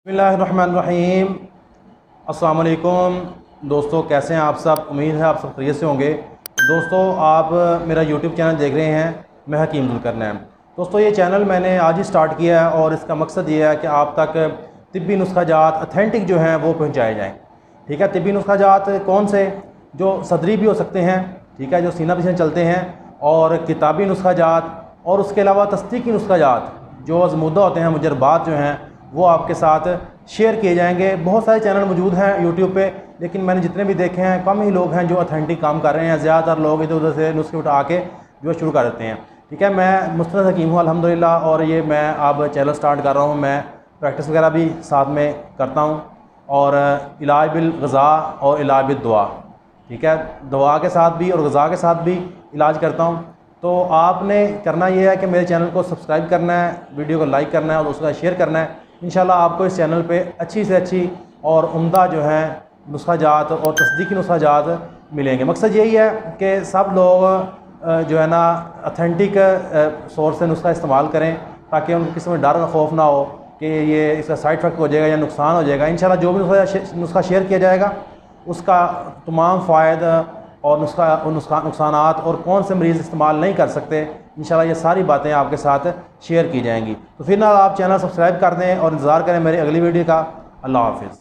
बिस्मिल्लाहिर्रहमानिर्रहीम। अस्सलाम वालेकुम दोस्तों, कैसे हैं आप सब। उम्मीद है आप सब खैरियत से होंगे। दोस्तों, आप मेरा यूट्यूब चैनल देख रहे हैं, मैं हकीम जुल्करनैन। दोस्तों, ये चैनल मैंने आज ही स्टार्ट किया है और इसका मकसद ये है कि आप तक तिब्बी नुस्खा जात अथेंटिक जो हैं वो पहुँचाए जाएँ। ठीक है, तिब्बी नुस्खा जात कौन से, जो सदरी भी हो सकते हैं, ठीक है, जो सीना पीछे चलते हैं, और किताबी नुस्खा जात, और उसके अलावा तस्दीकी नुस्खा जात जो अज़मुद्दा होते हैं, मुजरबात जो हैं, वो आपके साथ शेयर किए जाएंगे। बहुत सारे चैनल मौजूद हैं यूट्यूब पे, लेकिन मैंने जितने भी देखे हैं कम ही लोग हैं जो अथेंटिक काम कर रहे हैं। ज़्यादातर लोग इधर उधर से नुस्खे उठा के जो शुरू कर देते हैं। ठीक है, मैं मुस्तनद हकीम हूँ अल्हम्दुलिल्लाह, और ये मैं अब चैनल स्टार्ट कर रहा हूँ। मैं प्रैक्टिस वगैरह भी साथ में करता हूँ, और इलाज बिल ग़ज़ा और इलाज बिल दुआ, ठीक है, दवा के साथ भी और ग़ज़ा के साथ भी इलाज करता हूँ। तो आपने करना ये है कि मेरे चैनल को सब्सक्राइब करना है, वीडियो को लाइक करना है और उसका शेयर करना है। इंशाल्लाह आपको इस चैनल पे अच्छी से अच्छी और उम्दा जो है नुस्खा जात और तस्दीकी नुस्खा जात मिलेंगे। मकसद यही है कि सब लोग जो है ना अथेंटिक सोर्स से नुस्खा इस्तेमाल करें, ताकि उनको किसी में डर खौफ ना हो कि ये इसका साइड इफ़ेक्ट हो जाएगा या नुकसान हो जाएगा। इंशाल्लाह जो भी नुस्खा शेयर किया जाएगा उसका तमाम फ़ायदा और नुकसानात और कौन से मरीज़ इस्तेमाल नहीं कर सकते, इंशाल्लाह ये सारी बातें आपके साथ शेयर की जाएंगी। तो फिर ना आप चैनल सब्सक्राइब कर दें और इंतज़ार करें मेरी अगली वीडियो का। अल्लाह हाफ़िज़।